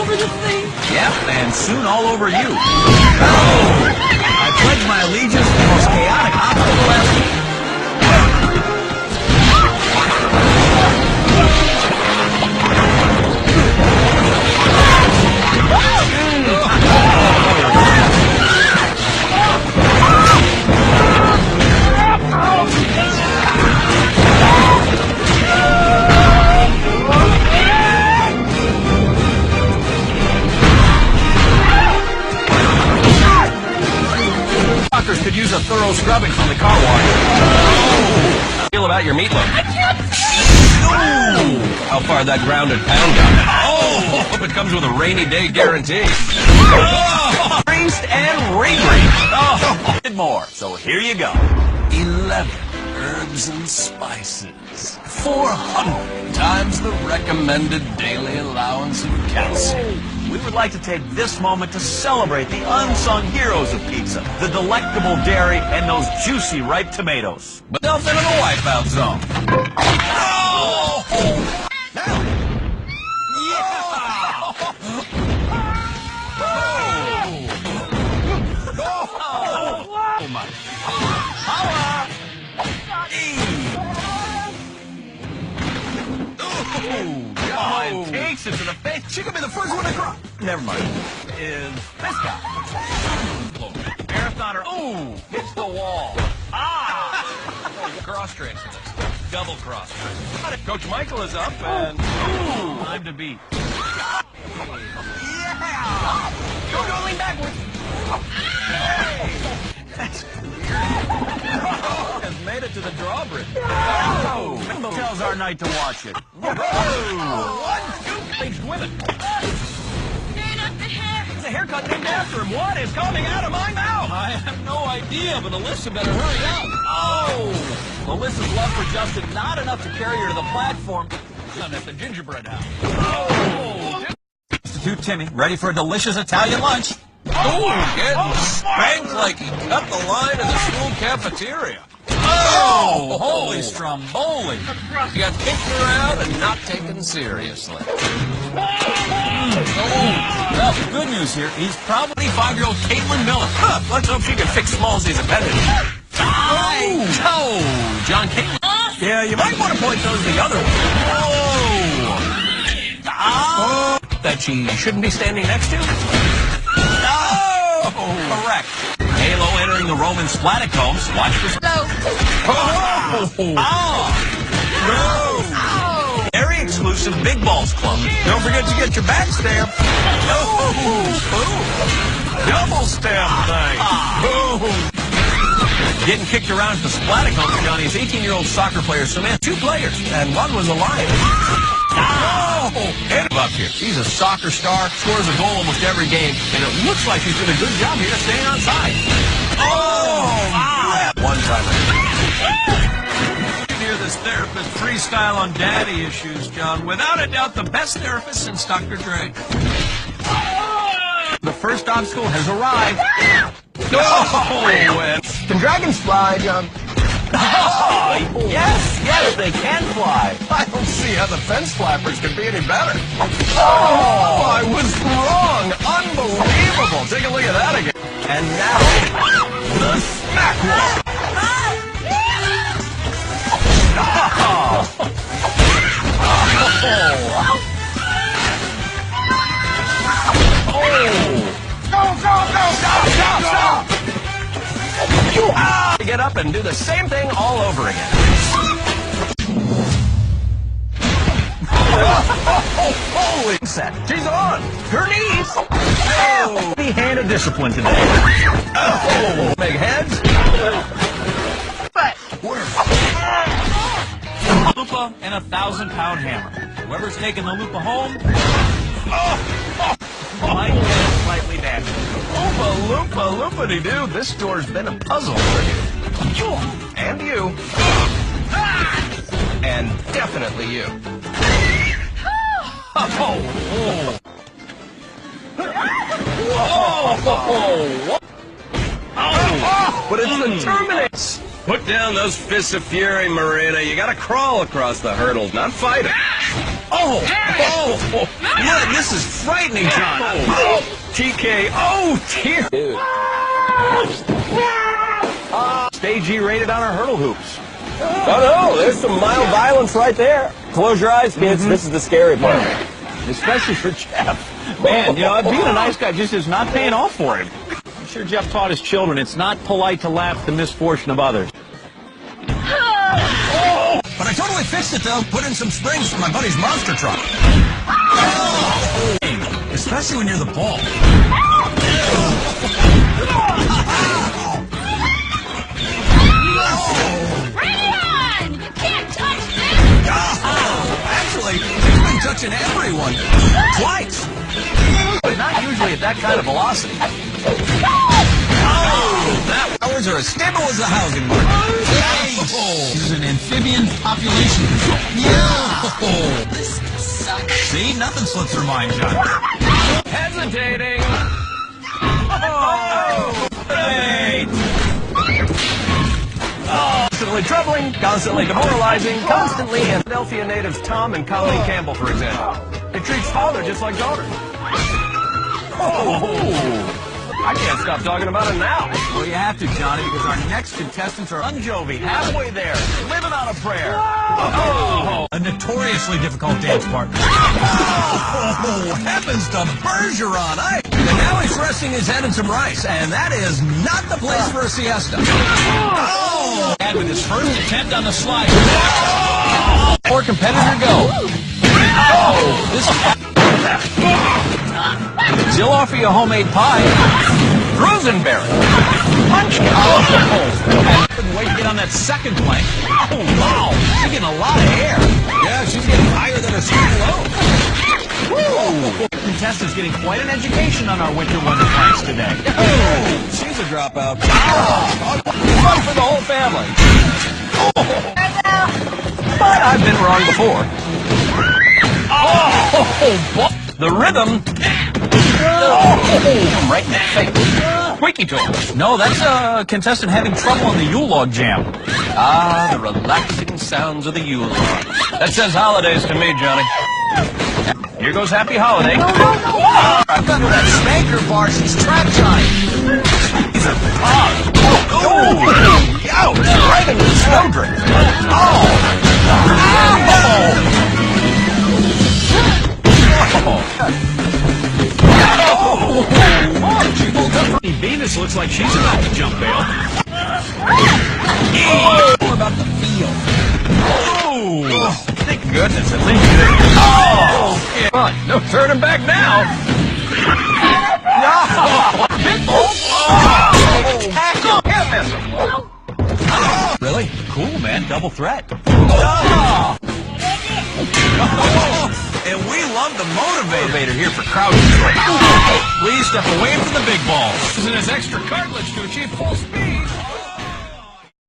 over the thing? Yep, and soon all over you. Oh! I pledge my allegiance to the most chaotic obstacle ever. Could use a thorough scrubbing from the car wash. How feel about your meatloaf? Ooh, how far that grounded pound got? Oh, hope it comes with a rainy day guarantee. Oh, greased and re-greased. Oh, and more. So here you go. 11 herbs and spices. 400 times the recommended daily allowance of calcium. We would like to take this moment to celebrate the unsung heroes of pizza, the delectable dairy, and those juicy ripe tomatoes. But they'll fit in the wipeout zone. Oh! Yeah! Oh my! Holla! Oh, takes it to the face. She could be the first one to cry. Never mind. Is this guy? Marathoner. Ooh, hits the wall. Ah! Cross train for this. Double cross train. Coach Michael is up and ooh, time to beat. Yeah! Go, lean backwards. Hey! That's has made it to the drawbridge. Oh! Tells our night to watch it. One, two, aged women. It's a haircut named after him. What is coming out of my mouth? I have no idea, but Alyssa better hurry up. Oh! Alyssa's love for Justin not enough to carry her to the platform. Son at the gingerbread house. Oh! Substitute Timmy, ready for a delicious Italian lunch. Oh, getting spanked like he cut the line in the school cafeteria. Oh, holy stromboli. He got kicked around and not taken seriously. Well, good news here. He's probably 5-year-old Caitlin Miller. Let's hope she can fix Smallsy's appendage. Oh, John Caitlin. Yeah, you might want to point those the other way. Oh. That she shouldn't be standing next to? Correct. Halo entering the Roman Splaticombs. Watch for... No. No. Very exclusive Big Balls Club. Don't forget to get your back stamp. Double stamp thing. Getting kicked around at the Splaticombs, Johnny, is 18-year-old soccer player Samantha. 2 players, and one was alive. And up here. She's a soccer star, scores a goal almost every game, and it looks like she's doing a good job here staying on side. One time. You hear this therapist freestyle on daddy issues, John. Without a doubt, the best therapist since Dr. Dre. The first obstacle has arrived. Can dragons fly, John? Oh, yes, they can fly. I don't see how the fence flappers can be any better. Oh, I was wrong. Unbelievable. Take a look at that again. And now, the smack wall. Stop! Get up and do the same thing all over again. Holy set. She's on. Her knees. Oh, the hand of discipline today. Oh, big heads. But Lupa and a 1,000-pound hammer. Whoever's taking the Lupa home might get slightly damaged. Loopity-doo. This door's been a puzzle for you. And you. And definitely you. But it's the Terminator. Put down those fists of fury, Marina. You gotta crawl across the hurdles, not fight it. Oh! Look, this is frightening, John. TK. Oh, dear. Dude. Stage E rated on our hurdle hoops. Oh no, there's some mild violence right there. Close your eyes, kids. This is the scary part. Especially for Jeff. Man, you know, being a nice guy just is not paying off for him. I'm sure Jeff taught his children it's not polite to laugh at the misfortune of others. But I totally fixed it, though. Put in some springs for my buddy's monster truck. Especially when you're the ball. Ryan! You can't touch this! Actually, he's been touching everyone. Twice. But not usually at that kind of velocity. That hours are as stable as the housing market. This is an amphibian population control. Yeah. This sucks. See, nothing slips her mind, John. Hesitating. Oh, great. Constantly troubling, constantly demoralizing, constantly. Philadelphia natives Tom and Colleen Campbell, for example. He treats father just like daughter. Oh. I can't stop talking about it now. Well, you have to, Johnny, because our next contestants are Unjovi, halfway there, living on a prayer. a notoriously difficult dance partner. Oh, heavens to Bergeron, And now he's resting his head in some rice, and that is not the place for a siesta. Oh! And with his first attempt on the slide. Poor competitor go. Oh, this. She'll offer you a homemade pie. Rosenberry. Punch. Oh. Couldn't wait to get on that second plank. Oh, wow. She's getting a lot of air. Yeah, she's getting higher than her ski low. Woo. Contestants getting quite an education on our winter wonder planks today. Oh, she's a dropout. Fun for the whole family. But I've been wrong before. Oh, the rhythm. Oh, right in the face. Squeaky toes. No, that's a contestant having trouble on the Yule log jam. Ah, the relaxing sounds of the Yule log. That says holidays to me, Johnny. Here goes Happy Holiday. No. I've got that spanker bar. She's trapped, Johnny. He's a pog. Oh, ouch. Right into the snowdrift. Venus looks like she's about to jump bail. More about the feel. Oh, thank goodness at least you didn't. Oh, yeah. Come on, no turning back now. No, Pitbull. Tackle. Can't miss him. Really? Cool, man. Double threat. Oh. And we love the motivator. Here for crowd control. Please step away from the big balls. Using his extra cartilage to achieve full speed.